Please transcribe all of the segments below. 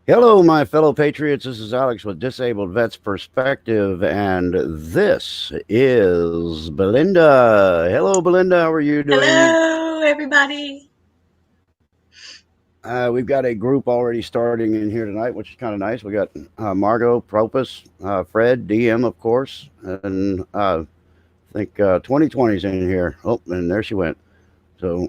Hello, my fellow patriots. This is Alex with Disabled Vets Perspective, and this is Belinda. Hello, Belinda. How are you doing? Hello, everybody. We've got a group already starting in here tonight, which is kind of nice. We got Margot, Propus, Fred, DM, of course, and I think 2020 is in here. Oh, and there she went. So,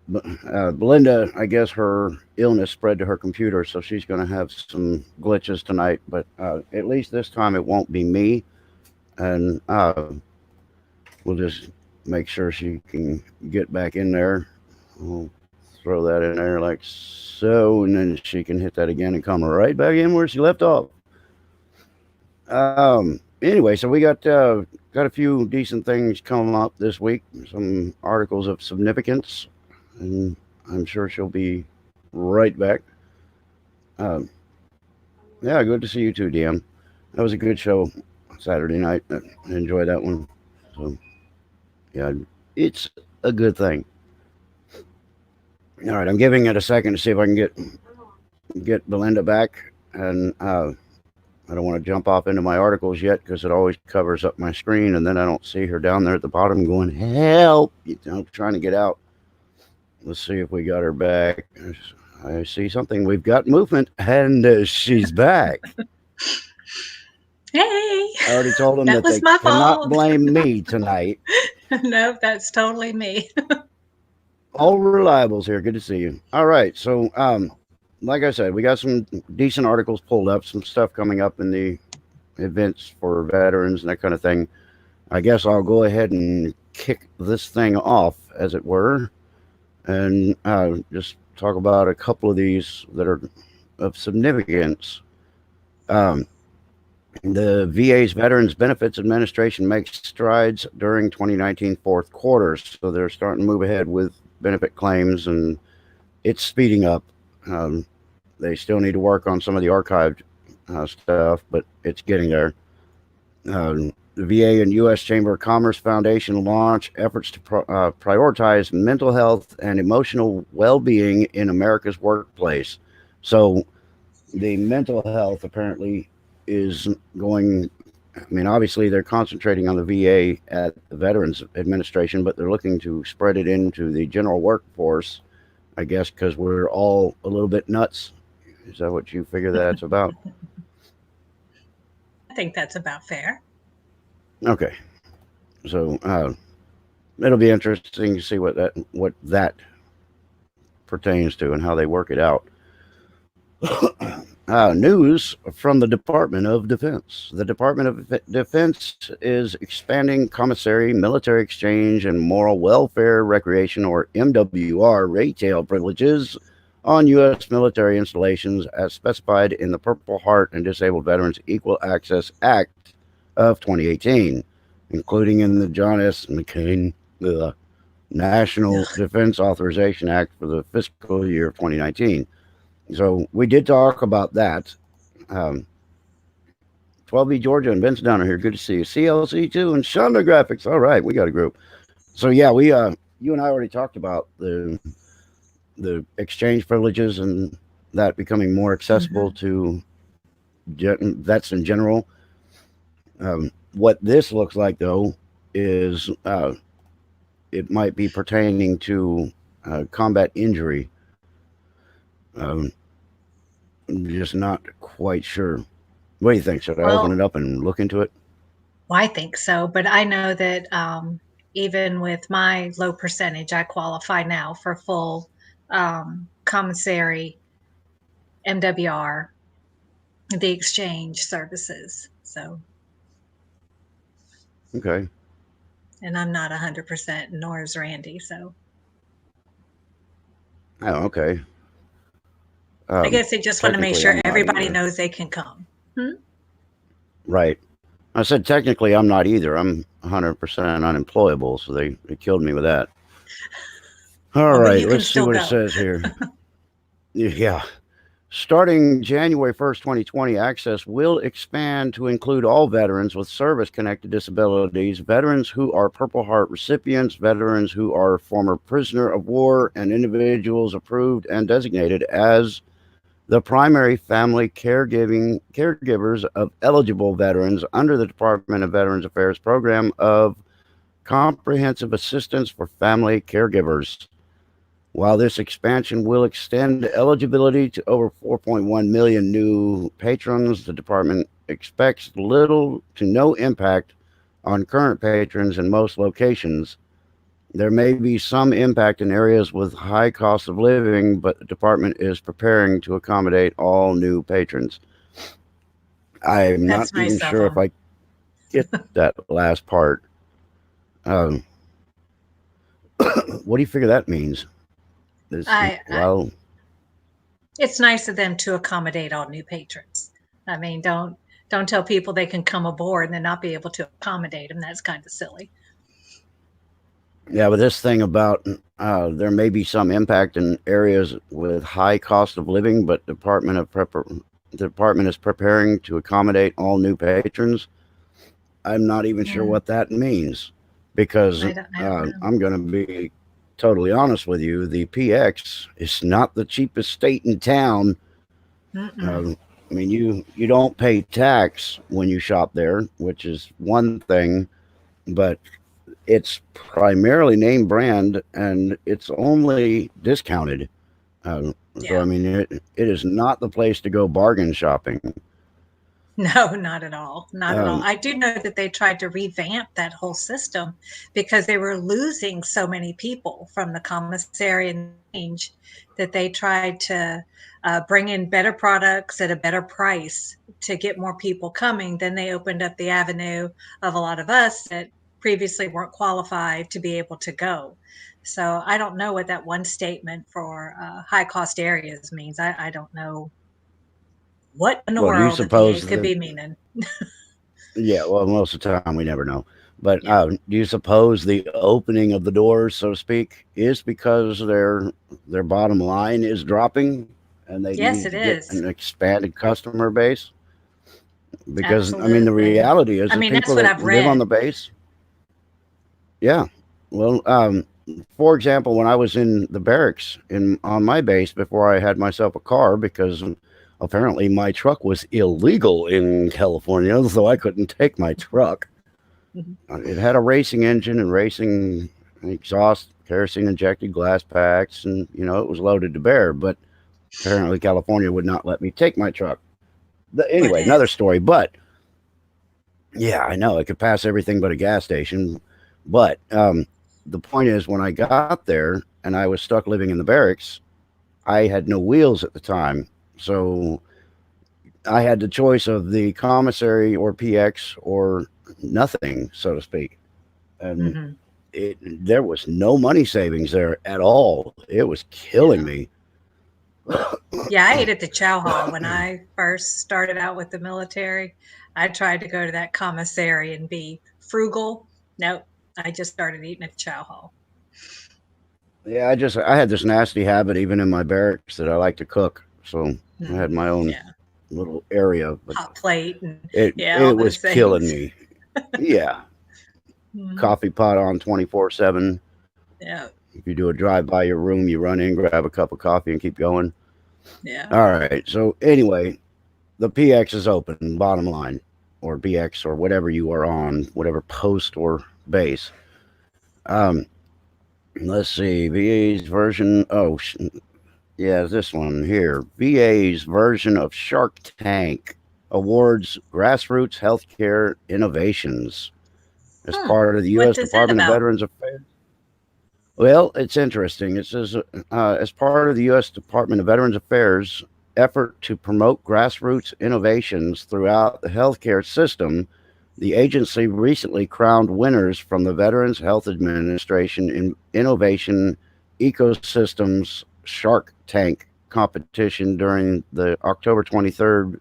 Belinda, I guess her illness spread to her computer, so she's going to have some glitches tonight. But at least this time it won't be me, and we'll just make sure she can get back in there. We'll throw that in there like so, and then she can hit that again and come right back in where she left off. Anyway, so we got a few decent things coming up this week. Some articles of significance, and I'm sure she'll be right back. Um, yeah, good to see you too, DM. That was a good show Saturday night. I enjoyed that one. So yeah, it's a good thing. All right, I'm giving it a second to see if I can get Belinda back, and I don't want to jump off into my articles yet because it always covers up my screen, and then I don't see her down there at the bottom going help, trying to get out. Let's see if we got her back. I see something. We've got movement, and she's back. Hey, I already told them that that was they my cannot fault. blame me tonight. No, that's totally me. All reliables here. Good to see you. All right. So, like I said, we got some decent articles pulled up, some stuff coming up in the events for veterans and that kind of thing. I guess I'll go ahead and kick this thing off, as it were, and just talk about a couple of these that are of significance. Um, the VA's Veterans Benefits Administration makes strides during 2019 fourth quarter, so they're starting to move ahead with benefit claims, and it's speeding up. Um, they still need to work on some of the archived stuff, but it's getting there. The VA and U.S. Chamber of Commerce Foundation launch efforts to prioritize mental health and emotional well-being in America's workplace. So the mental health apparently is going. I mean, obviously they're concentrating on the VA at the Veterans Administration, but they're looking to spread it into the general workforce. I guess because we're all a little bit nuts. Is that what you figure that's about? I think that's about fair. Okay, so it'll be interesting to see what that pertains to and how they work it out. News from the Department of Defense. The Department of Defense is expanding commissary, military exchange, and moral welfare, recreation, or MWR, retail privileges on U.S. military installations as specified in the Purple Heart and Disabled Veterans Equal Access Act of 2018, including in the John S. McCain National Ugh. Defense Authorization Act for the fiscal year of 2019. So we did talk about that. Um, 12B Georgia and Ben's down here. Good to see you. CLC2 and Shonda Graphics. All right, we got a group. So yeah, we you and I already talked about the exchange privileges and that becoming more accessible Hmm. to vets in general. What this looks like though is it might be pertaining to combat injury. Um, I'm just not quite sure. What do you think? Should I open Well, it up and look into it? I think so, but I know that even with my low percentage, I qualify now for full commissary MWR, the exchange services. So, Okay. and I'm not 100%, nor is Randy. So, Oh, okay. I guess they just want to make Technically, sure I'm not everybody either. knows they can come. Hmm? Right. I said technically I'm not either. I'm 100% unemployable, so they killed me with that. All Oh, but right, you can let's see still what it go. says here. Yeah. Starting January 1st, 2020, access will expand to include all veterans with service connected disabilities, veterans who are Purple Heart recipients, veterans who are former prisoner of war, and individuals approved and designated as the primary family caregivers of eligible veterans under the Department of Veterans Affairs program of comprehensive assistance for family caregivers. While this expansion will extend eligibility to over 4.1 million new patrons, the department expects little to no impact on current patrons in most locations. There may be some impact in areas with high cost of living, but the department is preparing to accommodate all new patrons. I'm not That's even nice of sure if them. I get that last part. Um, what do you figure that means? This, I well, it's nice of them to accommodate all new patrons. I mean, don't tell people they can come aboard and then not be able to accommodate them. That's kind of silly. yeah, but this thing about there may be some impact in areas with high cost of living, but the department is preparing to accommodate all new patrons. I'm not even sure Mm, what that means because I don't know. I'm going to be totally honest with you. The PX is not the cheapest state in town. Mm-mm. Uh, I mean, you don't pay tax when you shop there, which is one thing, but it's primarily name brand and it's only discounted. So I Yeah. mean, it is not the place to go bargain shopping. No, not at all. Not at all. Um, I do know that they tried to revamp that whole system because they were losing so many people from the commissary and range that they tried to bring in better products at a better price to get more people coming. Then they opened up the avenue of a lot of us that previously weren't qualified to be able to go. So I don't know what that one statement for high cost areas means. I don't know what in the well, do you world the PA suppose could that? be meaning. Yeah, well, most of the time we never know. But Yeah. do you suppose the opening of the doors, so to speak, is because their bottom line is dropping and they Yes, need it to get is. an expanded customer base? Because I mean, the Absolutely. reality is I that mean, that's people what that I've live on read. the base, yeah. Well, for example, when I was in the barracks in on my base before I had myself a car, because apparently my truck was illegal in California, so I couldn't take my truck. Mhm. It had a racing engine and racing exhaust, kerosene injected glass packs, and it was loaded to bear. But apparently, California would not let me take my truck. It Anyway, another is. story. But yeah, I know it could pass everything but a gas station. But the point is, when I got there and I was stuck living in the barracks, I had no wheels at the time, so I had the choice of the commissary or PX or nothing, so to speak. And Hmm. there was no money savings there at all. It was killing Yeah. me. Yeah, I ate at the chow hall when I first started out with the military. I tried to go to that commissary and be frugal. Nope. I just started eating at the chow hall. Yeah, I had this nasty habit even in my barracks that I like to cook. So I had Mm, my own yeah. little area, but Hot plate and yeah, it all was those killing things. me. Yeah, Mhm. coffee pot on 24/7. Yeah. If you do a drive by your room, you run in, grab a cup of coffee, and keep going. Yeah. All right. So anyway, the PX is open. Bottom line, or BX or whatever you are on, whatever post or base. Um, let's see. VA's version. Oh, yeah, this one here. VA's version of Shark Tank awards grassroots healthcare innovations as Hmm. part of the U.S. What is that Department of about? Veterans Affairs. Well, it's interesting. It says, as part of the U.S. Department of Veterans Affairs effort to promote grassroots innovations throughout the healthcare system, the agency recently crowned winners from the Veterans Health Administration in Innovation Ecosystems Shark Tank competition during the October 23rd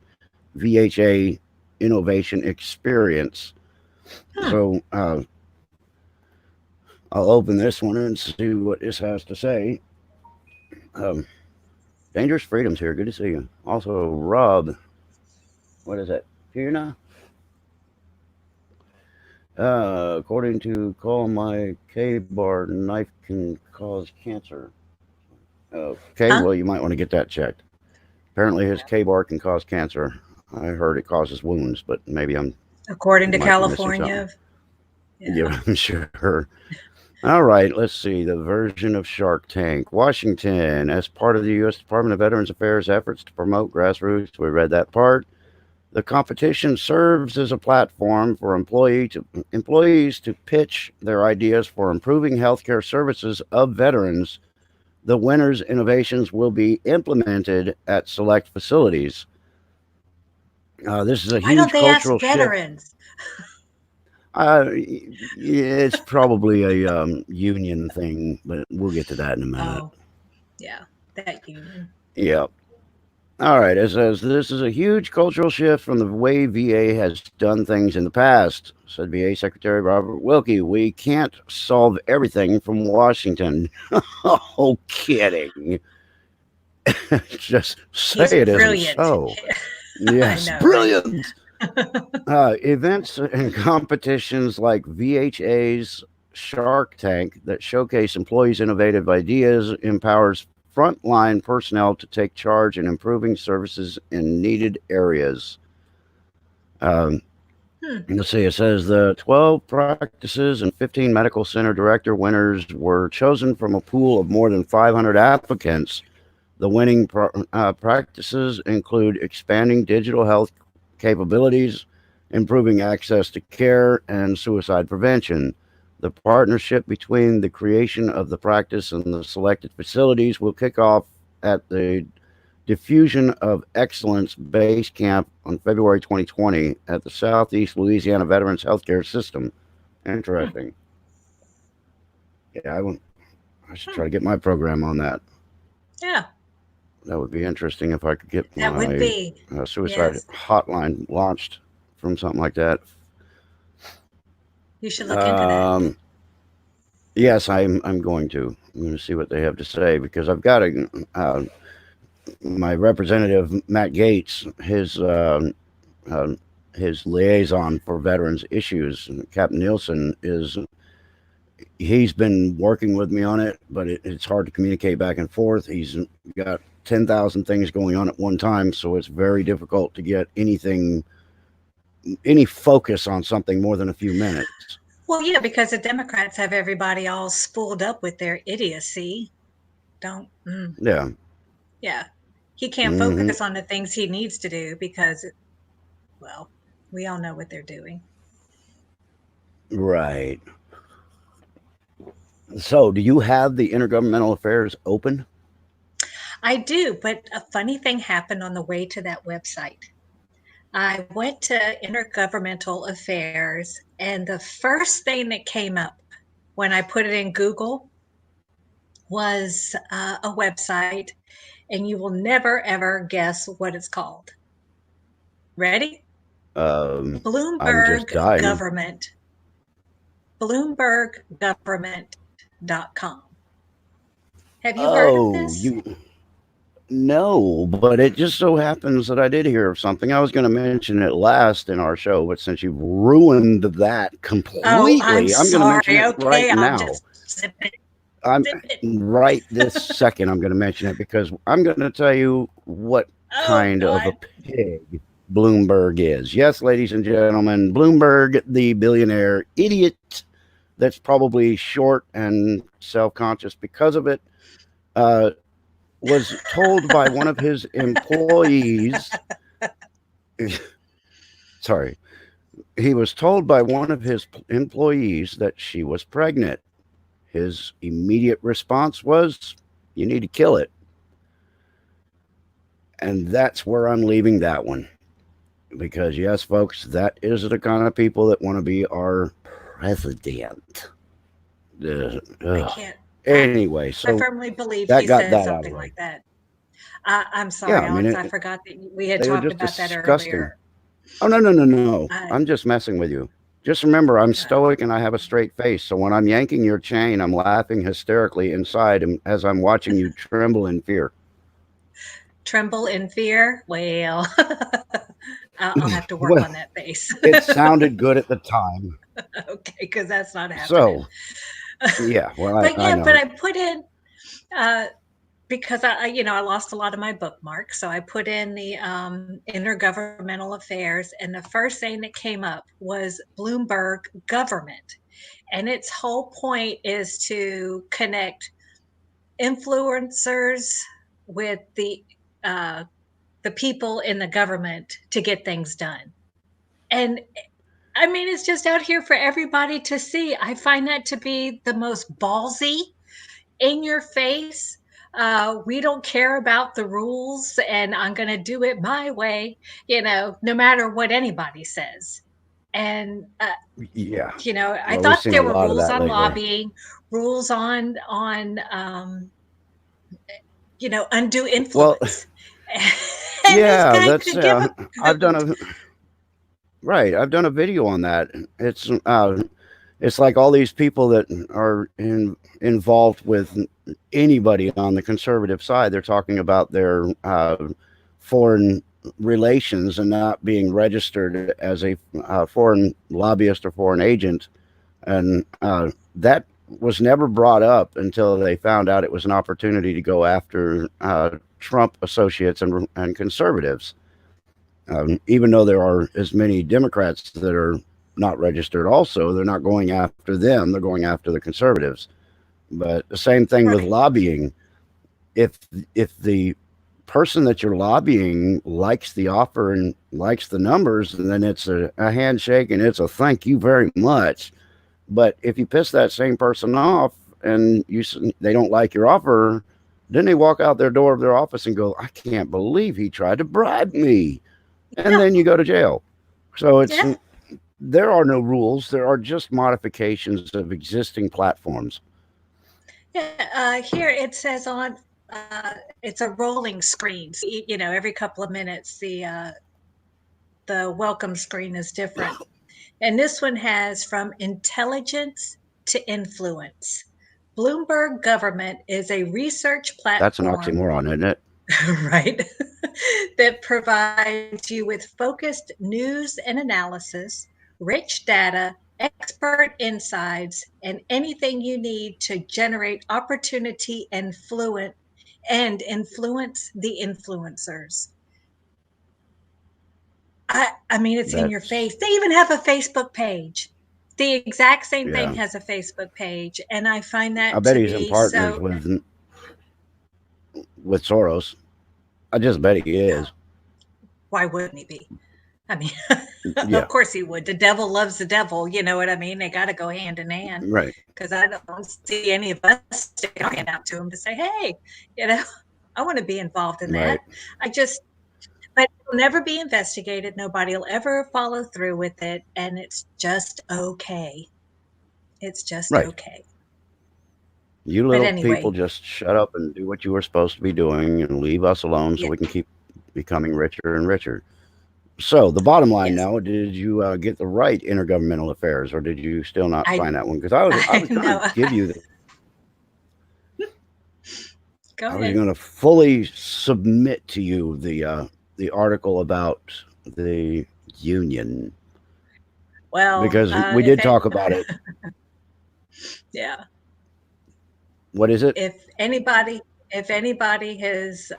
VHA Innovation Experience. Hmm. So I'll open this one and see what this has to say. Um, Dangerous Freedoms here. Good to see you. Also, Rob, what is that? Puna? According to Call My K-Bar, knife can cause cancer. Okay, Huh? well, you might want to get that checked. Apparently, his K-bar can cause cancer. I heard it causes wounds, but maybe I'm According to might be missing something. California. Yeah. Yeah, I'm sure. All right, let's see. The version of Shark Tank. Washington, as part of the U.S. Department of Veterans Affairs efforts to promote grassroots, we read that part. The competition serves as a platform for employees to pitch their ideas for improving healthcare services of veterans. The winners' innovations will be implemented at select facilities. This is a Why don't huge they ask cultural shift. veterans? It's probably a union thing, but we'll get to that in a minute. Oh, yeah, that union. Yeah. All right. It says this is a huge cultural shift from the way VA has done things in the past, said VA Secretary Robert Wilkie. We can't solve everything from Washington. Oh, kidding. Just He's say it isn't brilliant. so. I Yes, know, right? brilliant. Events and competitions like VHA's Shark Tank that showcase employees' innovative ideas empowers frontline personnel to take charge in improving services in needed areas. Um, Hmm. let's see, it says the 12 practices and 15 medical center director winners were chosen from a pool of more than 500 applicants. The winning practices include expanding digital health capabilities, improving access to care, and suicide prevention. The partnership between the creation of the practice and the selected facilities will kick off at the Diffusion of Excellence Base Camp on February 2020 at the Southeast Louisiana Veterans Healthcare System. Hmm. Interesting. Yeah, I should Hmm. try to get my program on that. Yeah, That would be interesting if I could get that would my be. suicide Yes, hotline launched from something like that. you should look into that. Um, yes, I'm going to. I'm going to see what they have to say because I've got my representative Matt Gates, uh, his liaison for veterans issues, Captain Nielsen, is he's been working with me on it, but it's hard to communicate back and forth. He's got 10,000 things going on at one time, so it's very difficult to get any focus on something more than a few minutes. Well, yeah, because the Democrats have everybody all spooled up with their idiocy. Don't. Yeah. Yeah, he can't Hmm. focus on the things he needs to do because, well, we all know what they're doing. Right. So, do you have the intergovernmental affairs open? I do, but a funny thing happened on the way to that website. I went to Intergovernmental Affairs, and the first thing that came up when I put it in Google was a website, and you will never ever guess what it's called. Ready? I'm just Bloomberg dying. Government. BloombergGovernment.com. Have you heard of Oh, this? you no, but it just so happens that I did hear of something. I was going to mention it last in our show, but since you've ruined that Oh, I'm completely, I'm going to mention sorry. it right Okay, I'll now. just zip it, I'm zip it. right this second. I'm going to mention it because I'm going to tell you what Oh, kind of a God. pig Bloomberg is. Yes, ladies and gentlemen, Bloomberg, the billionaire idiot that's probably short and self conscious because of it, uh, was told by one of his employees. Sorry. He was told by one of his employees that she was pregnant. His immediate response was, "You need to kill it." And that's where I'm leaving that one. Because, yes, folks, that is the kind of people that want to be our president. I Ugh. can't. Anyway, I so firmly believe that he got said that out of the something way. like that. I'm Yeah, sorry, I mean, Alex. I forgot that we had they are talked just about that disgusting. earlier. Oh, no, no, no, no. I, I'm just messing with you. Just remember, I'm uh, stoic and I have a straight face. So when I'm yanking your chain, I'm laughing hysterically inside as I'm watching you tremble in fear. tremble in fear. Well, I'll have to work Well, on that face. it sounded good at the time. Okay, because that's not happening. So, yeah, well, But I yeah, but know. I put in uh, because I lost a lot of my bookmarks. So I put in the intergovernmental affairs, and the first thing that came up was Bloomberg government. And its whole point is to connect influencers with the people in the government to get things done. And I mean, it's just out here for everybody to see. I find that to be the most ballsy, in your face. We don't care about the rules, and I'm going to do it my way, no matter what anybody says. And Yeah. I Well, we've thought seen a there were lot of rules that on lately. lobbying, rules on undue Well, influence. And this yeah, guy that's could give a I've done hoot. a right. I've done a video on that. It's like all these people that are involved with anybody on the conservative side. They're talking about their foreign relations and not being registered as a foreign lobbyist or foreign agent, and that was never brought up until they found out it was an opportunity to go after Trump associates and conservatives. Even though there are as many Democrats that are not registered, also, they're not going after them, they're going after the conservatives. But the same thing with Right. lobbying. If if the person that you're lobbying likes the offer and likes the numbers, and then it's a handshake and it's a thank you very much. But if you piss that same person off and they don't like your offer, then they walk out their door of their office and go, "I can't believe he tried to bribe me," and Yeah. then you go to jail. So Yeah. there are no rules. There are just modifications of existing platforms. Yeah. Here it says it's a rolling screen. So, every couple of minutes, the welcome screen is different. And this one has from intelligence to influence. Bloomberg Government is a research That's an platform, oxymoron, isn't it? right, that provides you with focused news and analysis, rich data, expert insights, and anything you need to generate opportunity and influence the influencers. I mean, it's in your That's face. They even have a Facebook page. The exact same thing yeah. has a Facebook page, and I find I that bet to he's in be partners so. with Soros. I just bet he is. Why wouldn't he be? I mean, Yeah, of course he would. The devil loves the devil. You know what I mean? They got to go hand in hand, right, because I don't see any of us sticking our hand out to him to say, "Hey, you know, I want to be involved in that." right, I just, but it'll never be investigated. Nobody will ever follow through with it, and it's just okay. It's just right. okay. You But little people anyway, just shut up and do what you were supposed to be doing and leave us alone so yeah, we can keep becoming richer and richer. So, the bottom line yes, now, did you get the right intergovernmental affairs or did you still not I find that one? Because I I was going know. to give you the, Go I was ahead. going to fully submit to you the article about the union Well, because we did talk about it. yeah, What is it? if anybody if anybody has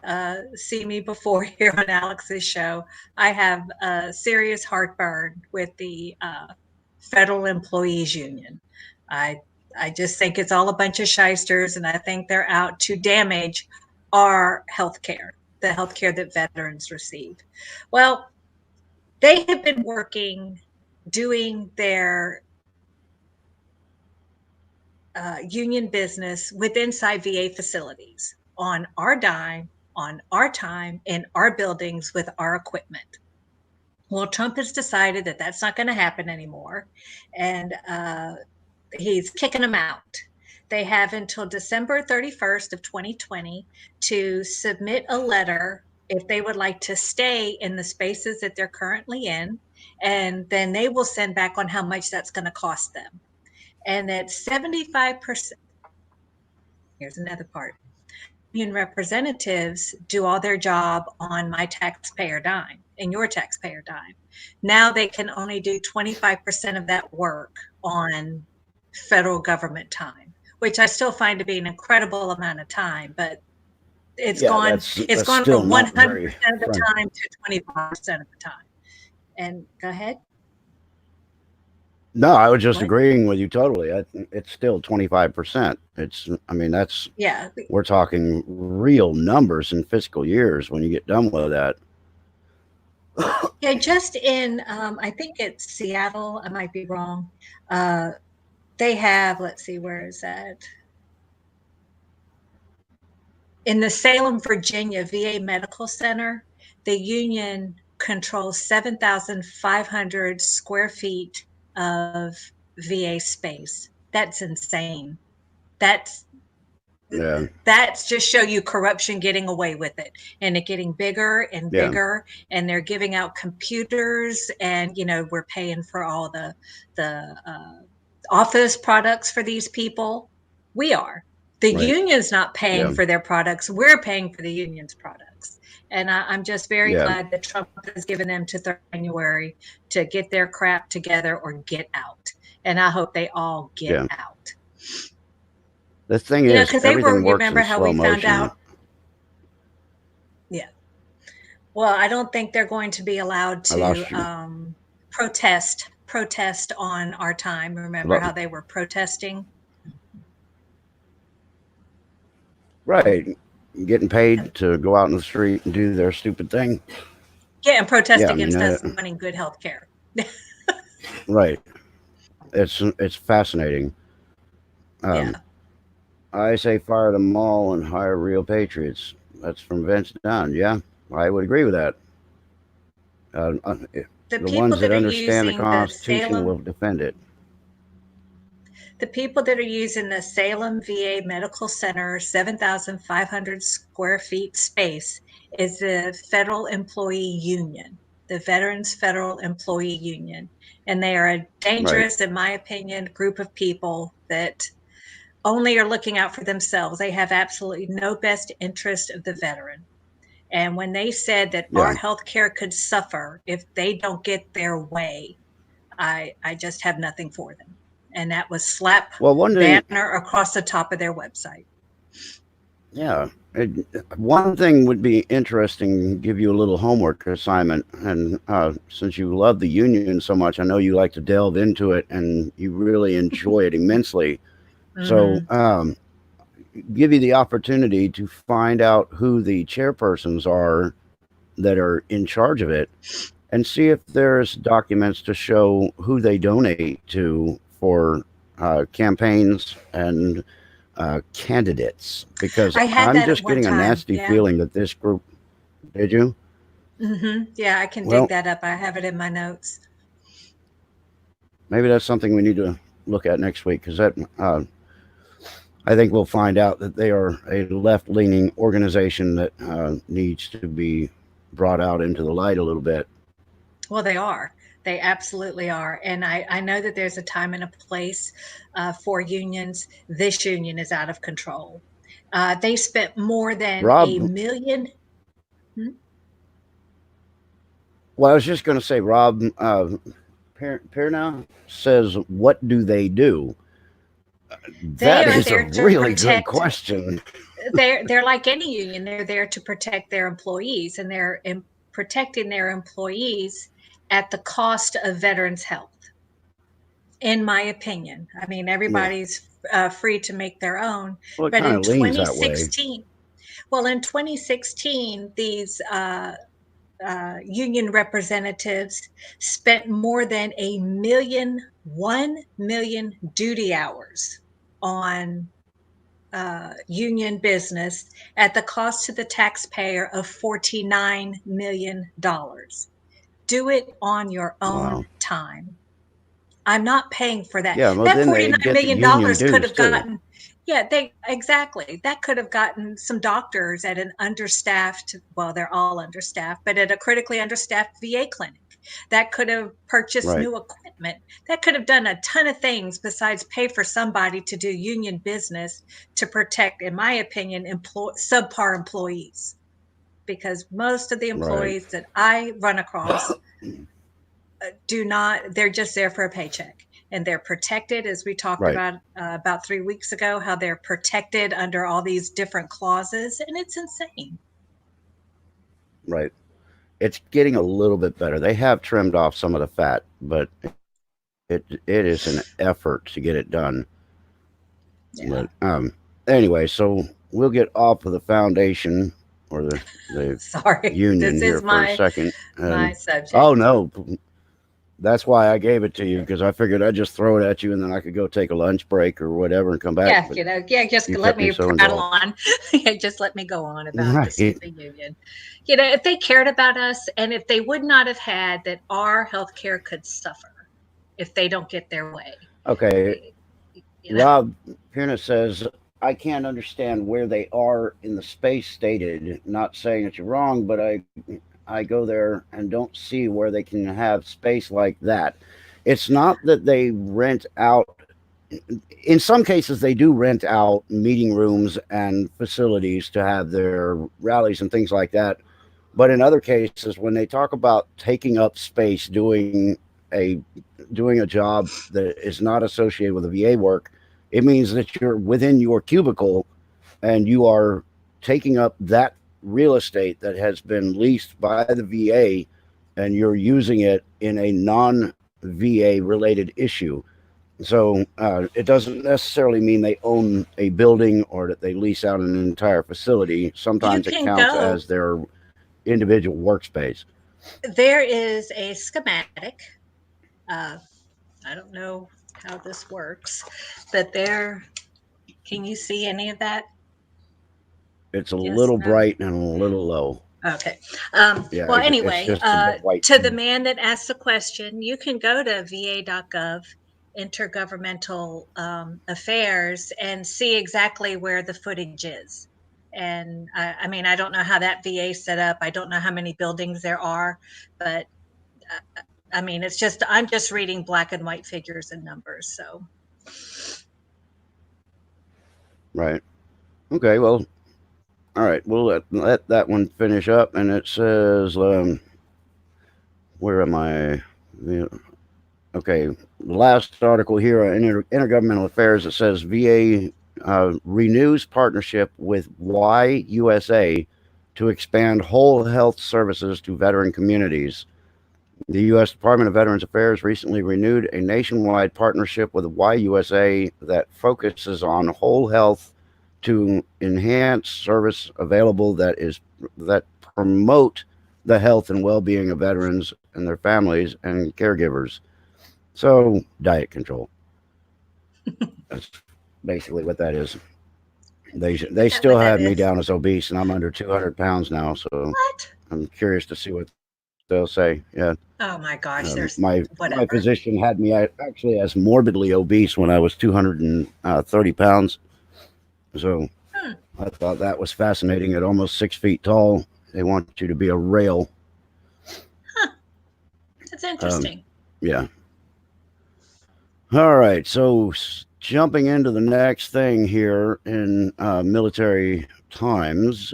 seen me before here on Alex's show, I have a serious heartburn with the Federal Employees Union. I I just think it's all a bunch of shysters, and I think they're out to damage our health care, the health care that veterans receive. Well, they have been working, doing their union business with inside VA facilities on our dime, on our time, in our buildings with our equipment. Well, Trump has decided that that's not going to happen anymore, and he's kicking them out. They have until December 31st of 2020 to submit a letter if they would like to stay in the spaces that they're currently in, and then they will send back on how much that's going to cost them. And that 75%, here's another part, union representatives do all their job on my taxpayer dime and your taxpayer dime. Now they can only do 25% of that work on federal government time, which I still find to be an incredible amount of time. But It's Yeah, gone. It's that's gone still from not 100% very of the friendly. time to 25% of the time. And go ahead. No, I was just What? agreeing with you totally. It's still 25%. I mean, Yeah. we're talking real numbers in fiscal years when you get done with that. Yeah. Just in, I think it's Seattle. I might be wrong. Uh, they have. Let's see. Where is that? In the Salem, Virginia VA Medical Center, the union controls 7,500 square feet of VA space. That's insane. That's Yeah, that's just show you corruption getting away with it, and it getting bigger and yeah, bigger, and they're giving out computers, and we're paying for all the office products for these people. We are. The right. union's not paying Yeah, for their products. We're paying for the union's products. And I'm just very yeah, glad that Trump has given them to January to get their crap together or get out. And I hope they all get yeah. out. The thing is, Because they were, everything you works in remember how slow we found motion. out? Yeah. Well, I don't think they're going to be allowed I to lost you. protest on our time. Remember how they were protesting? Right. Getting paid to go out in the street and do their stupid thing. Yeah, and protest Yeah, I mean, against us wanting good health care. right. It's fascinating. Um, Yeah. I say fire them all and hire real patriots. That's from Vince Dunn. Yeah, I would agree with that. The The people ones that that are understand the using Constitution will defend it. the people that are using the Salem VA Medical Center 7,500 square feet space is the Federal Employee Union, the Veterans Federal Employee Union. And they are a Right. dangerous, in my opinion, group of people that only are looking out for themselves. They have absolutely no best interest of the veteran. And when they said that our Yeah. health care could suffer if they don't get their way, I just have nothing for them. And that was slap Well, one thing, banner across the top of their website. yeah, one thing would be interesting. Give you a little homework assignment, and since you love the union so much, I know you like to delve into it, and you really enjoy it immensely. So, Mm-hmm. give you the opportunity to find out who the chairpersons are that are in charge of it, and see if there's documents to show who they donate to for campaigns and candidates. Because I had I'm that at just one getting a time. nasty Yeah. feeling that this group. Did you? Yeah, I can dig Well, that up. I have it in my notes. maybe that's something we need to look at next week because I think we'll find out that they are a left-leaning organization that needs to be brought out into the light a little bit. Well, they are. They absolutely are. And I know that there's a time and a place for unions. This union is out of control. They spent more than a Rob, million. Hmm? well, I was just going to say, Rob Pernow says, "What do they do?" They That are is a there to really good protect. question. They're like any union. They're there to protect their employees, and they're protecting their employees at the cost of veterans' health. In my opinion, I mean Yeah. everybody's free to make their own. Well, it But kind in of leans that way. 2016, well, in 2016, these union representatives spent more than 1 million duty hours on union business at the cost to the taxpayer of $49 million. Do it on your own Wow. time. I'm not paying for that. Yeah. Well, That then they $49 get the million union could dues have too. gotten, yeah, they exactly. That could have gotten some doctors at an understaffed, well, they're all understaffed, but at a critically understaffed VA clinic. That could have purchased Right. new equipment. That could have done a ton of things besides pay for somebody to do union business to protect, in my opinion, subpar employees. Because most of the Right. employees that I run across do not, they're just there for a paycheck. and they're protected, as we talked Right. about 3 weeks ago, how they're protected under all these different clauses, and it's insane. Right. It's getting a little bit better. They have trimmed off some of the fat, but it is an effort to get it done. Yeah. But anyway, so we'll get off of the foundation or the Sorry, union this here is for a my second. my And subject. oh no, that's why I gave it to you, because I figured I'd just throw it at you and then I could go take a lunch break or whatever and come back. Yeah, But yeah, just you let kept me me so prattle involved. on. Yeah, just let me go on about the Right. stupid union. If they cared about us and if they would not have had that our healthcare could suffer if they don't get their way. Okay. eh, You know, Rob Pierna says, I can't understand where they are in the space stated. Not saying that you're wrong, but I go there and don't see where they can have space like that. It's not that they rent out. In some cases, they do rent out meeting rooms and facilities to have their rallies and things like that. But in other cases, when they talk about taking up space, a doing a job that is not associated with the VA work, it means that you're within your cubicle and you are taking up that real estate that has been leased by the VA, and you're using it in a non VA related issue. So it doesn't necessarily mean they own a building or that they lease out an entire facility. you Sometimes it can counts go. as their individual workspace. There is a schematic. Uh, I don't know how this works, but there. Can you see any of that? It's a Yes. little No. bright and a little low. Okay. Yeah, Well, it's anyway, just a white. to the man that asked the question, you can go to va.gov, intergovernmental affairs, and see exactly where the footage is. And I mean, I don't know how that VA set up. I don't know how many buildings there are, but I mean, I'm just reading black and white figures and numbers. So, Right. Okay. Well. All right. We'll let that one finish up, and it says, where am I? Yeah, okay, the last article here on Intergovernmental Affairs, it says VA renews partnership with YUSA to expand whole health services to veteran communities. The U.S. Department of Veterans Affairs recently renewed a nationwide partnership with YUSA that focuses on whole health to enhance service available that promote the health and well-being of veterans and their families and caregivers. So, diet control. That's basically what that is. They is that what still that have me is? down as obese, and I'm under 200 pounds now. So What? I'm curious to see what they'll say. Yeah, Oh my gosh, there's my whatever. physician had me actually as morbidly obese when I was 230 pounds. So Hmm, I thought that was fascinating. At almost 6 feet tall, they want you to be a rail. huh, that's Um, interesting. yeah. All right. So jumping into the next thing here in military times.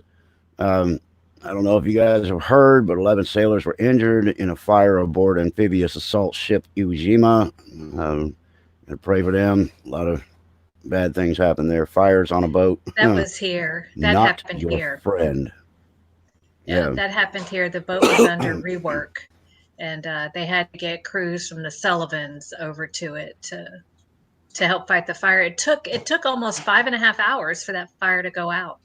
Um, I don't know if you guys have heard, but 11 sailors were injured in a fire aboard amphibious assault ship Iwo Jima. And pray for them. A lot of bad things happen there. Fires on a boat. That was here. That Not happened your here. friend. Yeah, Yeah. that happened here. The boat was under rework, and they had to get crews from the Sullivans over to it to help fight the fire. It took almost 5.5 hours for that fire to go out.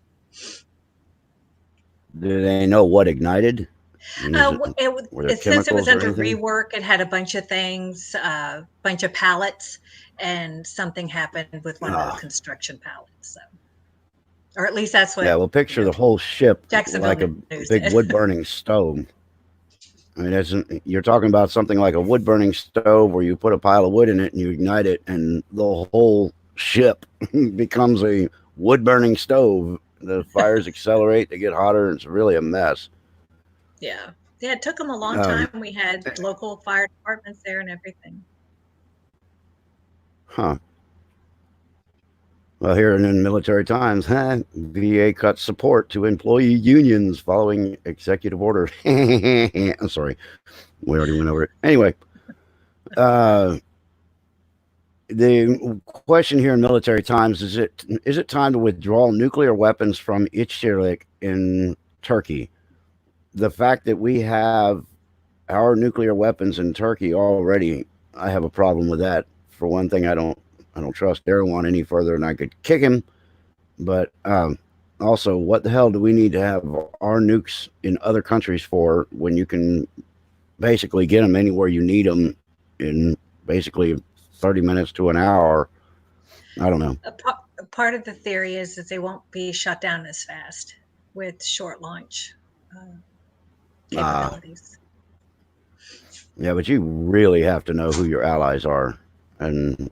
Do they know what ignited? I mean, were there Since it was chemicals or under anything? rework, it had a bunch of things, bunch of pallets, and something happened with one of the Ah, construction pallets. So, or at least that's yeah. what Well, picture the whole ship Jacksonville like a News big said. wood burning stove. I mean, you're talking about something like a wood burning stove where you put a pile of wood in it and you ignite it, and the whole ship becomes a wood burning stove. The fires accelerate, they get hotter, and it's really a mess. Yeah. Yeah, it took them a long Um, time. We had local fire departments there and everything. huh. Well, here in military times, VA cuts support to employee unions following executive order. I'm sorry, we already went over it. Anyway, uh, The question here in Military Times is it time to withdraw nuclear weapons from Incirlik in Turkey? The fact that we have our nuclear weapons in Turkey already, I have a problem with that. For one thing, I don't trust Erdogan any further than I could kick him. But also, what the hell do we need to have our nukes in other countries for when you can basically get them anywhere you need them in basically 30 minutes to an hour? I don't know. A part of the theory is that they won't be shut down as fast with short launch uh, Uh, capabilities. yeah, but you really have to know who your allies are. And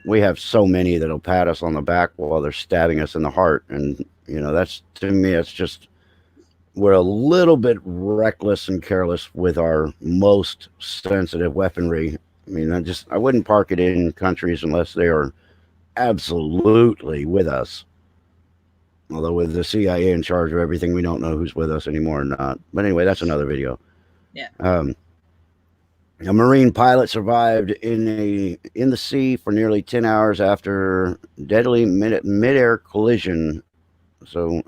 we have so many that'll pat us on the back while they're stabbing us in the heart. And, that's to me, it's just, we're a little bit reckless and careless with our most sensitive weaponry. I mean, I wouldn't park it in countries unless they are absolutely with us. Although with the CIA in charge of everything, we don't know who's with us anymore or not. But anyway, that's another video. Yeah. A Marine pilot survived in the sea for nearly 10 hours after deadly mid-air collision. So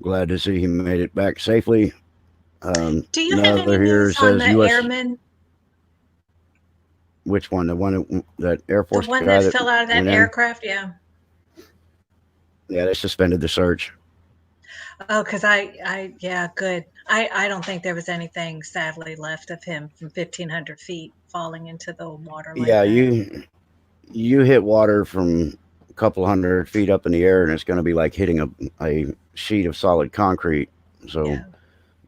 glad to see he made it back safely. Do you have any Another here news on says the U.S. airman, Which one? The one that Air the Force one guy that that fell out of that went in? aircraft? Yeah. Yeah, they suspended the search. Oh, because yeah, good. I don't think there was anything sadly left of him from 1,500 feet falling into the water like Yeah, that. you hit water from a couple hundred feet up in the air, and it's going to be like hitting a sheet of solid concrete. So Yeah.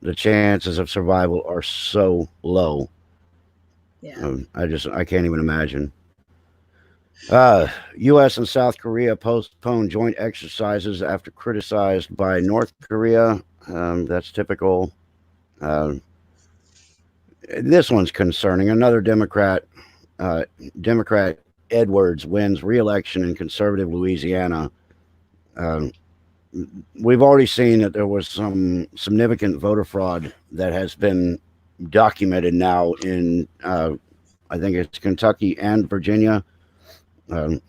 the chances of survival are so low. Yeah. I can't even imagine. U.S. and South Korea postponed joint exercises after criticized by North Korea. That's typical. Uh, this one's concerning. Another Democrat Edwards wins re-election in conservative Louisiana. Um, we've already seen that there was some significant voter fraud that has been documented now in I think it's Kentucky and Virginia. I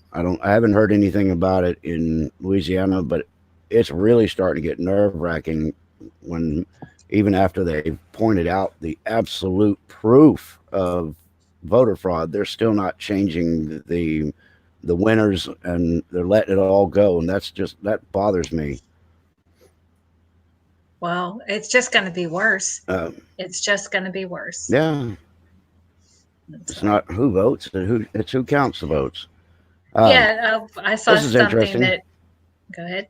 haven't heard anything about it in Louisiana, but it's really starting to get nerve wracking when even after they've pointed out the absolute proof of voter fraud, they're still not changing the winners and they're letting it all go, and that bothers me. Well, it's just going to be worse. Uh, It's just going to be worse. yeah, it's So, not who votes, it's who counts the votes. Um, yeah, I saw this is something interesting. that. Go ahead.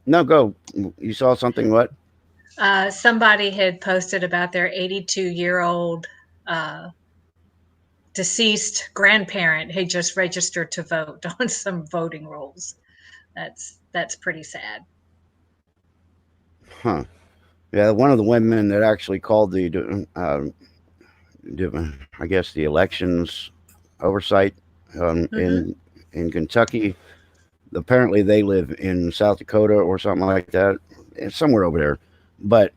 No, go. You saw something? What? Somebody had posted about their 82-year-old uh, deceased grandparent who just registered to vote on some voting rolls. That's pretty sad. Huh? Yeah, one of the women that actually called I guess the elections oversight Mm-hmm. in Kentucky. Apparently, they live in South Dakota or something like that. It's somewhere over there. But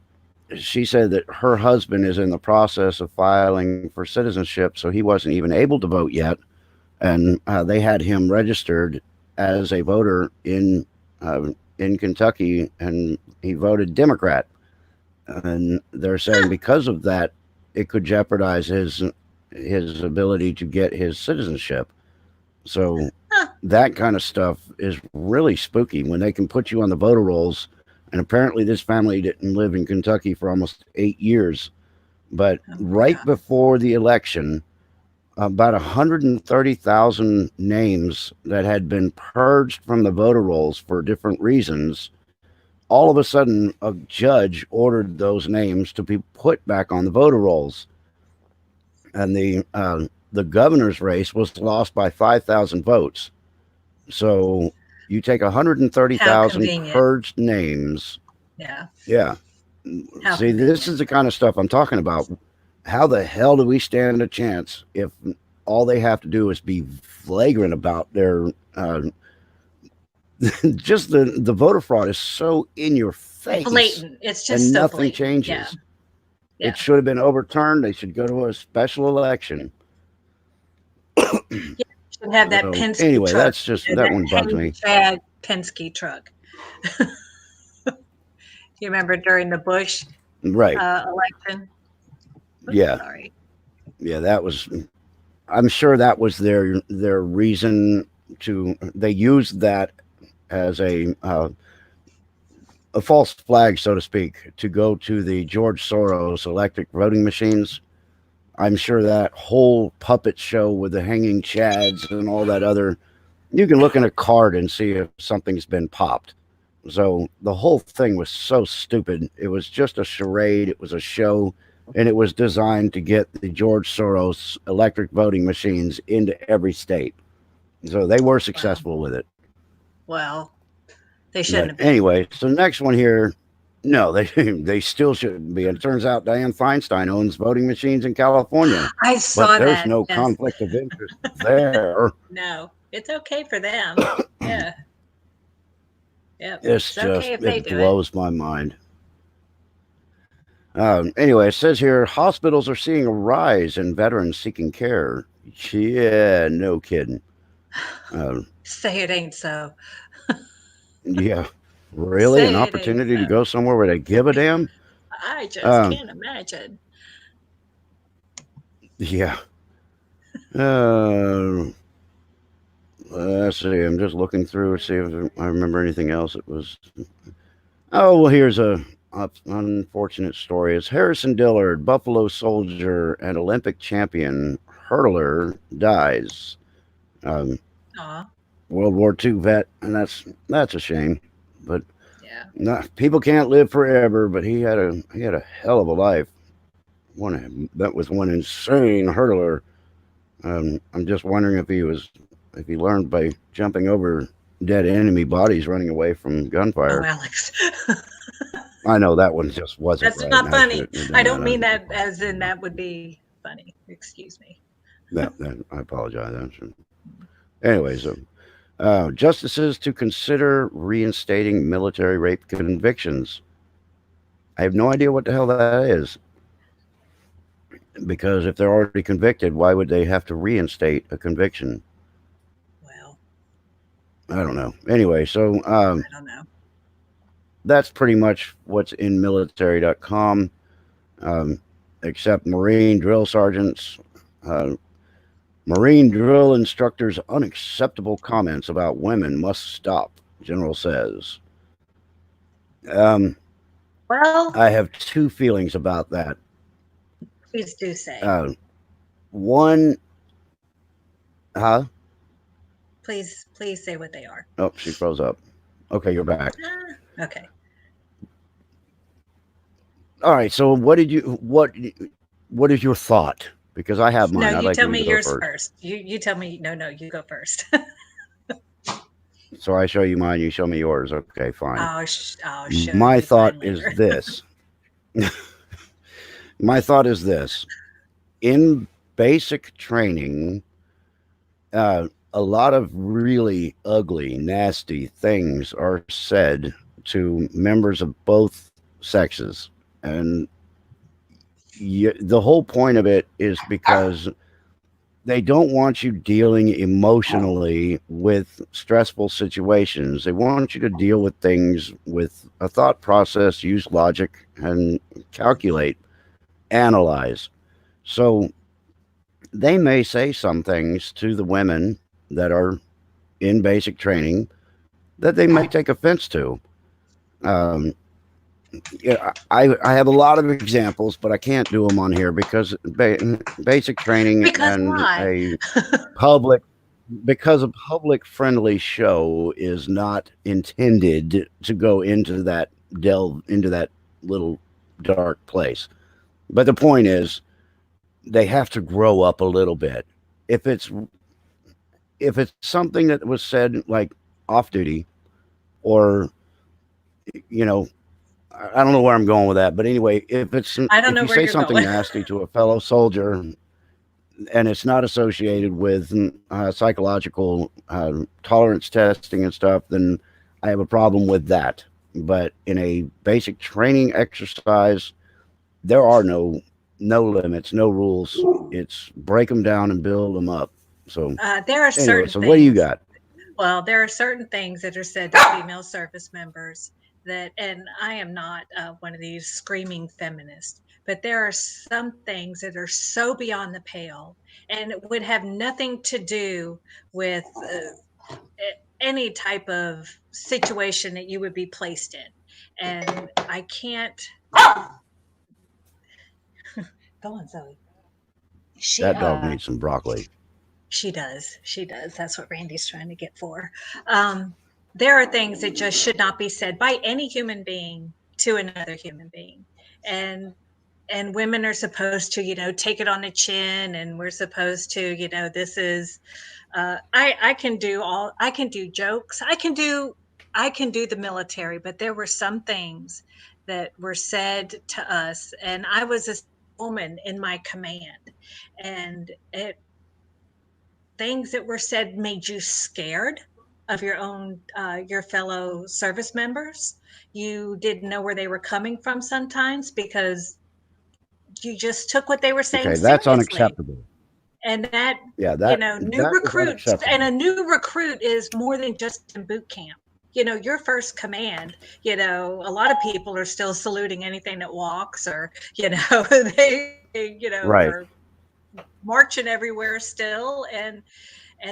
she said that her husband is in the process of filing for citizenship, so he wasn't even able to vote yet, and they had him registered as a voter in Kentucky, and he voted Democrat. And they're saying Huh, because of that, it could jeopardize his ability to get his citizenship. So huh. that kind of stuff is really spooky when they can put you on the voter rolls. And apparently, this family didn't live in Kentucky for almost 8 years. But Oh my right God. before the election, about 130,000 names that had been purged from the voter rolls for different reasons. All of a sudden, a judge ordered those names to be put back on the voter rolls, and the governor's race was lost by 5,000 votes. So you take How 130,000 convenient. purged names. Yeah. Yeah. How See, this convenient. is the kind of stuff I'm talking about. How the hell do we stand a chance if all they have to do is be flagrant about their just the voter fraud is so in your face Blatant. It's just and so nothing blatant. Yeah. changes. It Yeah. should have been overturned. They should go to a special election. Should have that So Penske anyway, truck, that's just you know, that that one bugs Henry me. Chad Penske truck. You remember during the Bush Right. election? Oops, Yeah. sorry. Yeah. That was. I'm sure that was their reason to. They used that as a false flag, so to speak, to go to the George Soros electric voting machines. I'm sure that whole puppet show with the hanging chads and all that other, you can look in a card and see if something's been popped. So the whole thing was so stupid. It was just a charade. It was a show, and it was designed to get the George Soros electric voting machines into every state. So they were Well, successful with it. well, they shouldn't But have been. anyway, so next one here, no, they they still shouldn't be. And it turns out Dianne Feinstein owns voting machines in California, I but saw there's that. no Yes. conflict of interest there. No, it's okay for them. Yeah. Yep. It's It's okay just if they it do it. blows my mind. Anyway, it says here hospitals are seeing a rise in veterans seeking care. Yeah, no kidding. Um, Say it ain't so. yeah, really, an Say it ain't opportunity to so. go somewhere where they give a damn. I just Um, can't imagine. yeah. Uh, let's see. I'm just looking through to see if I remember anything else. It was. Oh well, here's a unfortunate story. It's Harrison Dillard, Buffalo soldier and Olympic champion hurler, dies. Um, Aw, World War II vet, and that's a shame. But yeah. people can't live forever. But he had a hell of a life. That was one insane hurdler. I'm just wondering if he learned by jumping over dead enemy bodies running away from Oh, gunfire. Alex. I know that one just wasn't That's right, and not I funny. shouldn't have I done don't mean that. that as in that would be funny. Excuse me. I apologize. Anyways, justices to consider reinstating military rape convictions. I have no idea what the hell that is. Because if they're already convicted, why would they have to reinstate a conviction? Well, I don't know. Anyway, so I don't know. that's pretty much what's in military.com, except Marine drill sergeants, uh, Marine drill instructors' unacceptable comments about women must stop, General says. Um, Well, I have two feelings about that. please do say. Uh, one, huh? Please say what they are. Oh, she froze up. Okay, you're back. Okay. All right. So, what is your thought? Because I have No, mine. I'd you like tell you me to go yours first. first. You tell me. No, no, you go first. So I show you mine. You show me yours. Okay, fine. I'll show My you thought mine is later. this. My thought is this. In basic training, a lot of really ugly, nasty things are said to members of both sexes. And the whole point of it is because they don't want you dealing emotionally with stressful situations. They want you to deal with things with a thought process, use logic, and calculate, analyze. So they may say some things to the women that are in basic training that they may take offense to. Um, yeah, I have a lot of examples, but I can't do them on here because basic training Because and why? a public because a public friendly show is not intended to go into that delve into that little dark place. But the point is they have to grow up a little bit. If it's if it's something that was said like off duty or you know I don't know where I'm going with that, but anyway, I don't if know you where say you're something going. nasty to a fellow soldier and it's not associated with psychological tolerance testing and stuff, then I have a problem with that. But in a basic training exercise, there are no limits, no rules. It's break them down and build them up. So There are anyway, certain so what do you things. got? Well, there are certain things that are said to female service members that, and I am not one of these screaming feminists, but there are some things that are so beyond the pale and it would have nothing to do with any type of situation that you would be placed in. And I can't go on, Zoe. She That dog needs some broccoli. She does. She does. That's what Randy's trying to get for. Um, there are things that just should not be said by any human being to another human being. And women are supposed to, take it on the chin, and we're supposed to, this is I can do jokes. I can do the military, but there were some things that were said to us, and I was a woman in my command, and it things that were said made you scared of your fellow service members. You didn't know where they were coming from sometimes because you just took what they were saying Okay, that's seriously. unacceptable. And that, Yeah, new that is recruits, and unacceptable. a new recruit is more than just in boot camp. Your first command, a lot of people are still saluting anything that walks, or, Right. are marching everywhere still. And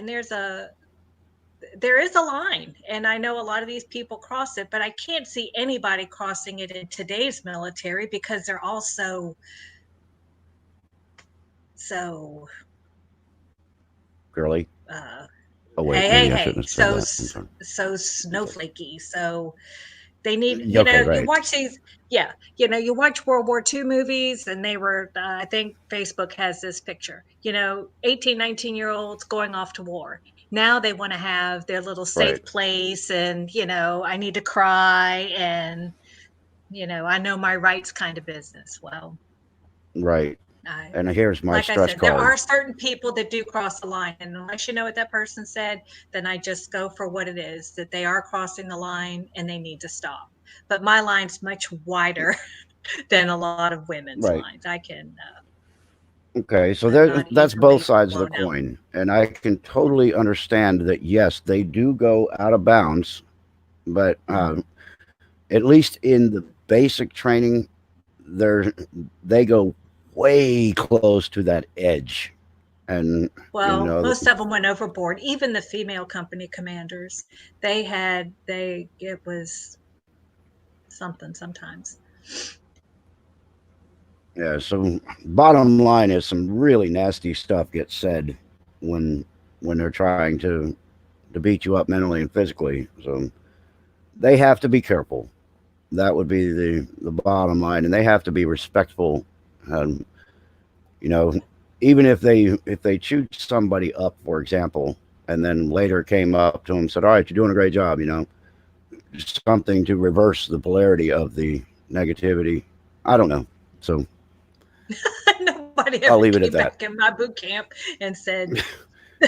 there is a line, and I know a lot of these people cross it, but I can't see anybody crossing it in today's military because they're all so Girly. uh Oh wait, hey, maybe hey, I hey, shouldn't have said that. I'm sorry. so Okay. snowflakey. So they need, Okay, you right. watch these, yeah, you watch World War II movies, and they were, I think Facebook has this picture, 18, 19-year-olds going off to war. Now they want to have their little Right. safe place, and, I need to cry, and, I know my rights kind of business. Well, Right. I, And here's my like I stress said, there card. are certain people that do cross the line, and unless you know what that person said, then I just go for what it is, that they are crossing the line and they need to stop. But my line's much wider than a lot of women's Right. lines. I can, Okay, so I'm not that's both easily sides of the blown out. coin, and I can totally understand that. Yes, they do go out of bounds, but Mhm. at least in the basic training, they go way close to that edge, and you Well, know, most of them went overboard. Even the female company commanders, it was something sometimes. yeah. So bottom line is some really nasty stuff gets said when they're trying to beat you up mentally and physically. So they have to be careful. That would be the bottom line, and they have to be respectful. Um, you know, even if they chewed somebody up, for example, and then later came up to them and said, "All right, you're doing a great job," something to reverse the polarity of the negativity. I don't know. So Nobody I'll ever leave it at came that. back in my boot camp and said,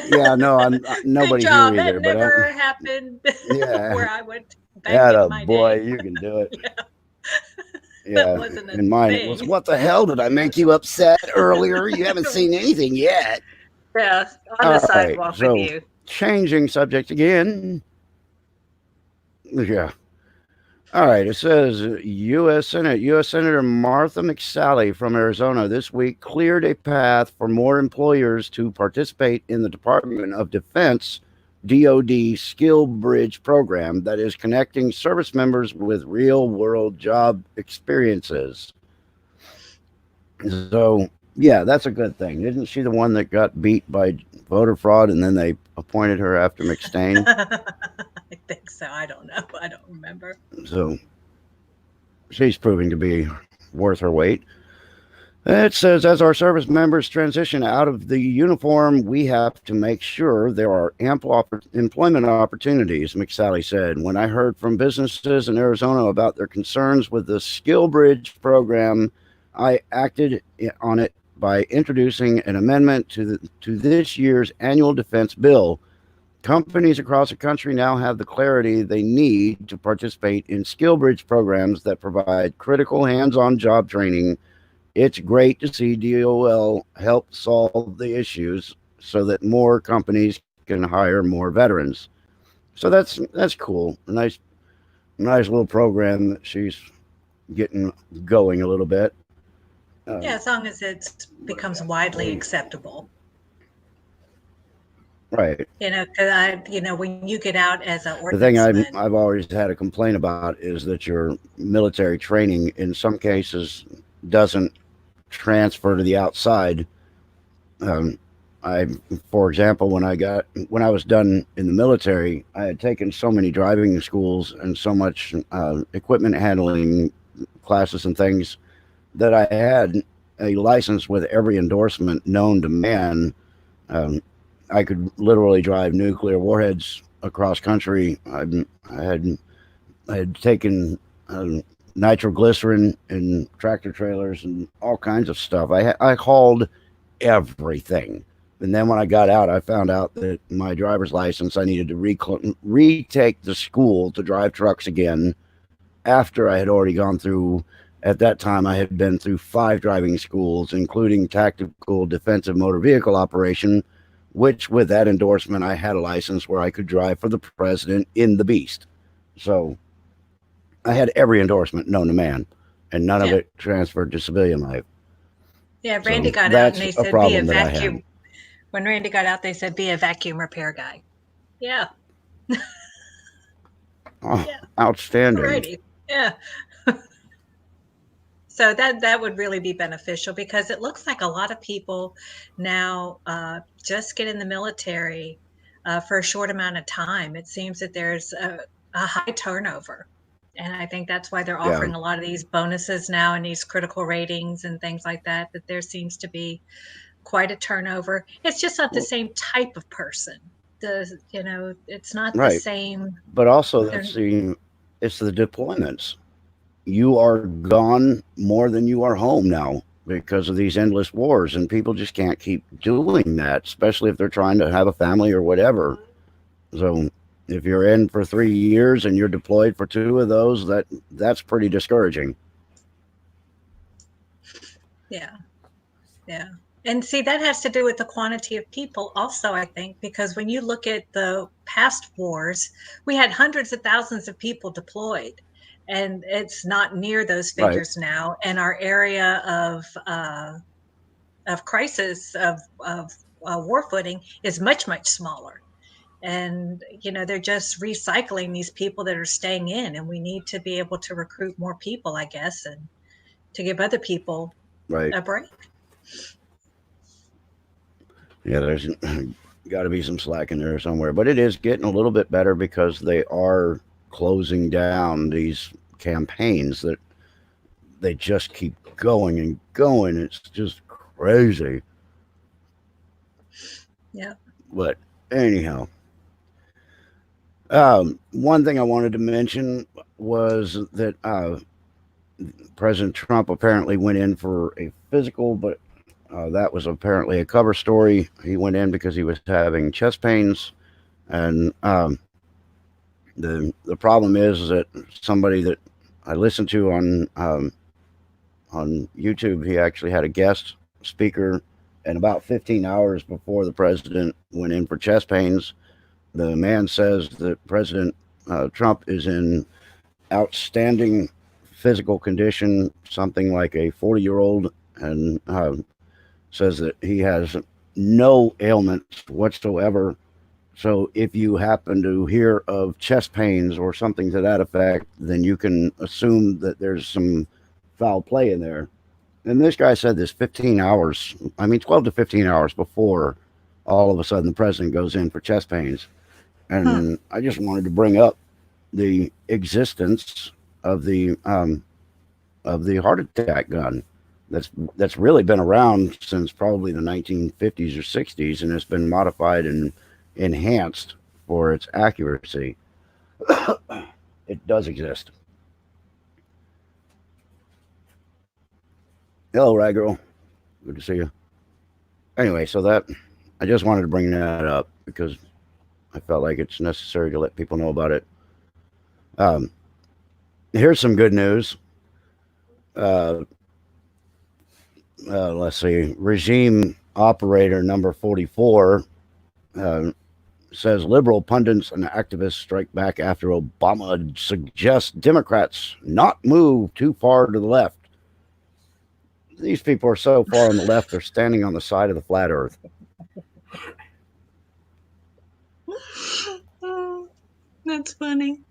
Yeah, no, I'm good nobody here job. That either, but never happened yeah, where I went back at in a my boy, day. you can do it. Yeah, that Yeah, wasn't a in mine it was, thing. what the hell did I make you upset earlier? You haven't seen anything yet. Yeah, on the All right, sidewalk with so you. changing subject again. Yeah. All right, it says U.S. Senator Martha McSally from Arizona this week cleared a path for more employers to participate in the Department of Defense DoD Skill Bridge program that is connecting service members with real world job experiences. So, yeah, that's a good thing. Isn't she the one that got beat by voter fraud and then they appointed her after McStain? I think so. I don't know. I don't remember. So, she's proving to be worth her weight. It says, as our service members transition out of the uniform, we have to make sure there are ample employment opportunities, McSally said. When I heard from businesses in Arizona about their concerns with the Skill Bridge program, I acted on it by introducing an amendment to this year's annual defense bill. Companies across the country now have the clarity they need to participate in Skill Bridge programs that provide critical hands-on job training. It's great to see DOL help solve the issues, so that more companies can hire more veterans. So that's cool. Nice little program that she's getting going a little bit. Yeah, as long as it becomes widely acceptable. Right. Because when you get out as an The thing ordnanceman, I've always had a complaint about is that your military training, in some cases, doesn't transfer to the outside. Um, I, for example, when I was done in the military, I had taken so many driving schools and so much equipment handling classes and things that I had a license with every endorsement known to man. Um, I could literally drive nuclear warheads across country. I had I had taken nitroglycerin in tractor trailers and all kinds of stuff. I hauled everything. And then when I got out, I found out that my driver's license, I needed to retake the school to drive trucks again after I had already gone through. At that time, I had been through 5 driving schools, including tactical defensive motor vehicle operation, which with that endorsement, I had a license where I could drive for the president in the Beast. So I had every endorsement known to man, and none of yeah, it transferred to civilian life. yeah. Randy So got out and that's they a said be a problem that I had. vacuum. When Randy got out, they said be a vacuum repair guy. Yeah, Oh, yeah, outstanding. righty. Yeah. So that would really be beneficial because it looks like a lot of people now just get in the military for a short amount of time. It seems that there's a high turnover. And I think that's why they're Yeah, offering a lot of these bonuses now and these critical ratings and things like that, that there seems to be quite a turnover. It's just not the well, same type of person. It's not the right. same. But also, They're, it's the deployments. You are gone more than you are home now because of these endless wars, and people just can't keep doing that, especially if they're trying to have a family or whatever. So if you're in for 3 years and you're deployed for 2 of those, that's pretty discouraging. yeah. Yeah. And see, that has to do with the quantity of people also, I think, because when you look at the past wars, we had hundreds of thousands of people deployed, and it's not near those Right, figures now. And our area of crisis of war footing is much, much smaller. And, they're just recycling these people that are staying in, and we need to be able to recruit more people, I guess, and to give other people right. a break. Yeah, there's got to be some slack in there somewhere, but it is getting a little bit better because they are closing down these campaigns that they just keep going and going. It's just crazy. Yeah. But anyhow, one thing I wanted to mention was that President Trump apparently went in for a physical, but that was apparently a cover story. He went in because he was having chest pains, and the problem is that somebody that I listened to on YouTube, he actually had a guest speaker, and about 15 hours before the president went in for chest pains, the man says that President Trump is in outstanding physical condition, something like a 40-year-old, and says that he has no ailments whatsoever. So if you happen to hear of chest pains or something to that effect, then you can assume that there's some foul play in there. And this guy said this 15 hours, I mean, 12 to 15 hours before all of a sudden the president goes in for chest pains. Hmm. And I just wanted to bring up the existence of the heart attack gun. That's really been around since probably the 1950s or 60s, and it's been modified and enhanced for its accuracy. It does exist. Hello, Rag Girl. Good to see you. Anyway, so that I just wanted to bring that up because I felt like it's necessary to let people know about it. Um, Here's some good news. Uh, let's see. Regime operator number 44 uh, says liberal pundits and activists strike back after Obama suggests Democrats not move too far to the left. These people are so far on the left, they're standing on the side of the flat earth. Oh, that's funny.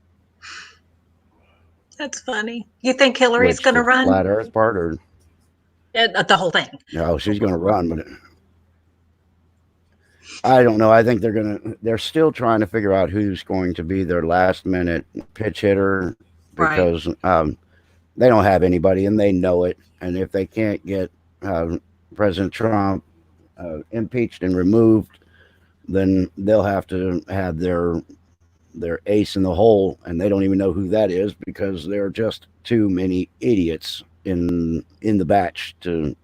That's funny. You think Hillary's Which, going to the run? flat earth part, or The whole thing. no, she's going to run, but I don't know. I think they're still trying to figure out who's going to be their last minute pitch hitter Right. because they don't have anybody and they know it. And if they can't get uh, President Trump impeached and removed, then they'll have to have their ace in the hole, and they don't even know who that is because there are just too many idiots in the batch to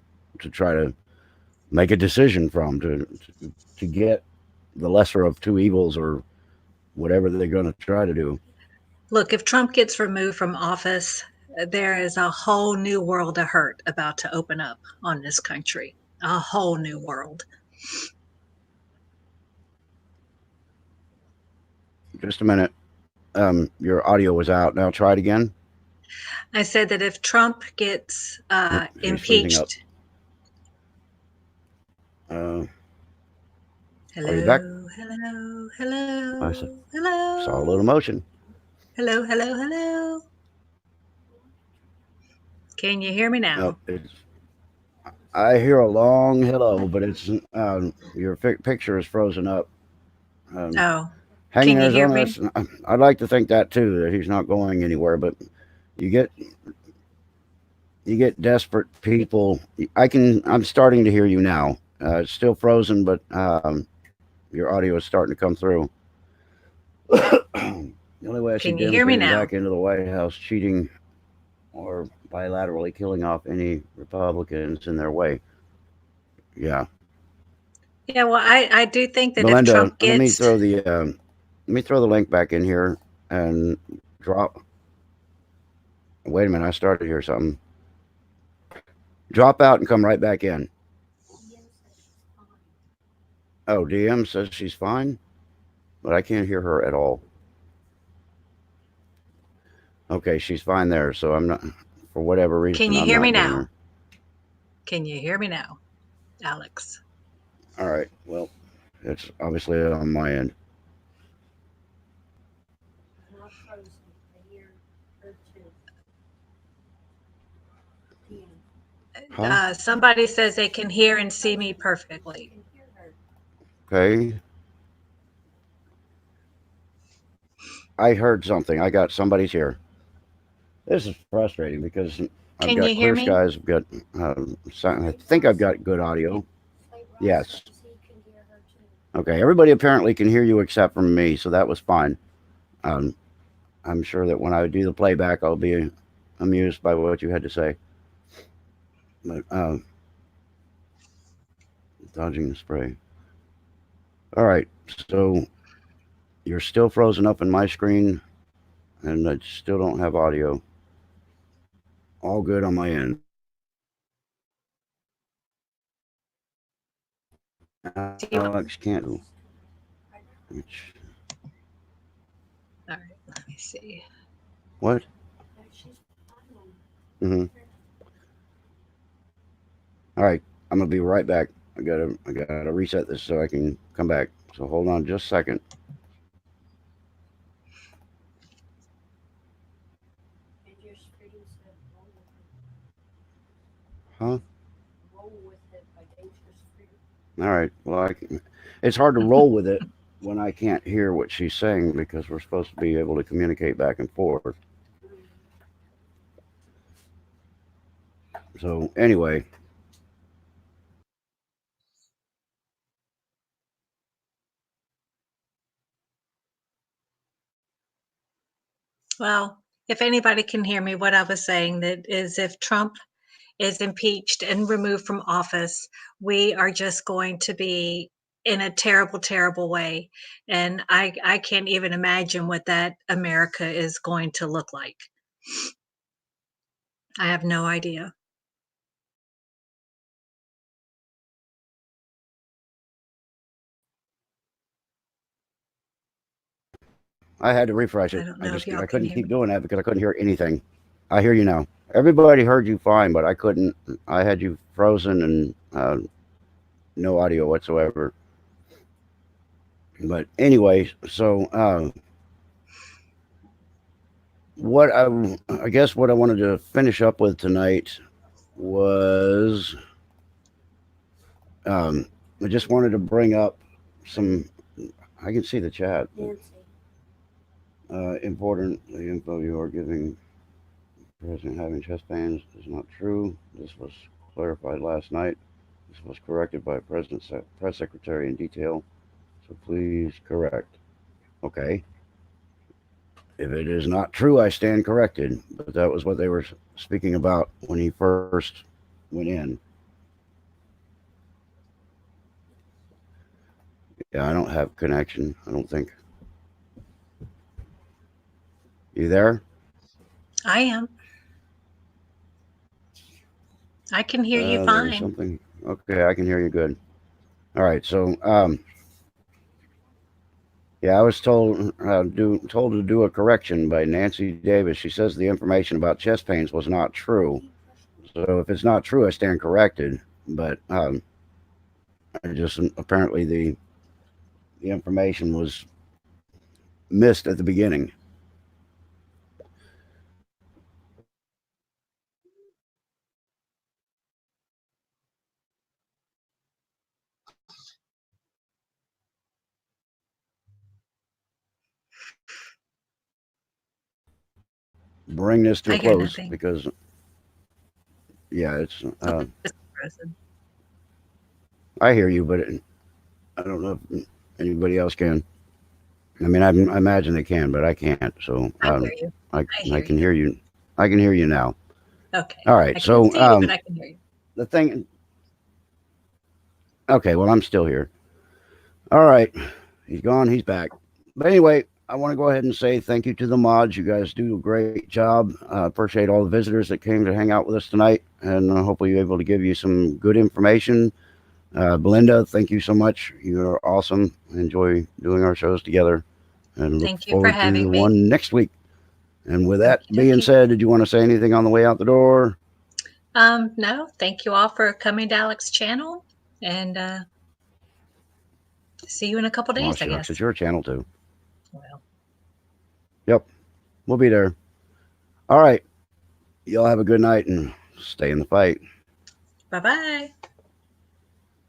try to make a decision from to get the lesser of two evils or whatever they're going to try to do. Look, if Trump gets removed from office, there is a whole new world of hurt about to open up on this country. A whole new world. Just a minute. Your audio was out. Now try it again. I said that if Trump gets Oh, she's freezing up. impeached. Uh, are you back? Hello, hello, I hello, saw a little hello. motion. Hello, hello, hello. Can you hear me No, now? I hear a long hello, but it's your picture is frozen up. Um, Oh, Hanging can you hear Arizona. me? I'd like to think that too, that he's not going anywhere. But you get you get desperate people. I'm starting to hear you now. It's still frozen, but your audio is starting to come through. The only way I see Can you Dems hear me getting now? back into the White House, cheating or bilaterally killing off any Republicans in their way. Yeah, Yeah, well, I do think that if Melinda, Trump gets, let me throw the link back in here and drop. Wait a minute, I started here something. Drop out and come right back in. Oh, DM says she's fine, but I can't hear her at all. Okay, she's fine there, so I'm not, for whatever can reason, you I'm hear me not getting now? her. Can you hear me now, Alex? All right, well, it's obviously on my end. Huh? Somebody says they can hear and see me perfectly. Okay. I heard something. I got somebody's here. This is frustrating because I've Can got you hear clear me? skies. I've got, I think I've got good audio. Yes. Okay. Everybody apparently can hear you except for me, so that was fine. Um, I'm sure that when I do the playback, I'll be amused by what you had to say. But dodging the spray. All right. So you're still frozen up in my screen, and I still don't have audio. All good on my end. Do you, all Alex Cantu. Which, right, let me see. what? Mm-hmm. All right. I'm gonna be right back. I gotta reset this so I can come back. So hold on just a second. Huh? All right. Well, it's hard to roll with it when I can't hear what she's saying because we're supposed to be able to communicate back and forth. So anyway, Well, if anybody can hear me, what I was saying that is if Trump is impeached and removed from office, we are just going to be in a terrible, terrible way. And I can't even imagine what that America is going to look like. I have no idea. I had to refresh I it. don't know if y'all I can couldn't hear keep me. doing that because I couldn't hear anything. I hear you now. Everybody heard you fine, but I couldn't. I had you frozen and no audio whatsoever. But anyway, so what I guess what I wanted to finish up with tonight was I just wanted to bring up some. I can see the chat. Important the info you are giving President having chest pains is not true. This was clarified last night. This was corrected by President's press secretary in detail. So please correct. Okay. If it is not true, I stand corrected. But that was what they were speaking about when he first went in. Yeah, I don't have connection. I don't think. You there? I am. I can hear you There's fine. something. Okay, I can hear you good. All right. So, yeah, I was told to do a correction by Nancy Davis. She says the information about chest pains was not true. So if it's not true, I stand corrected. But I just apparently the information was missed at the beginning. Bring this to I a hear close nothing. because yeah, it's Just frozen. I hear you, but I don't know if anybody else can. I mean, I imagine they can, but I can't. So I hear you. I I hear can you. hear you. I can hear you now. Okay. All I right. can't So see you, but I can hear you. the thing. Okay. Well, I'm still here. All right. He's gone. He's back. But anyway, I want to go ahead and say thank you to the mods. You guys do a great job. Appreciate all the visitors that came to hang out with us tonight, and hopefully able to give you some good information. Belinda, thank you so much. You are awesome. Enjoy doing our shows together, and look Thank you for forward to the having me. one next week. And with that Okie being dokie. said, did you want to say anything on the way out the door? No, thank you all for coming to Alex's channel, and see you in a couple Oh days, I shucks, it's guess. your channel too. Well, Yep, we'll be there. All right, y'all have a good night and stay in the fight. bye bye.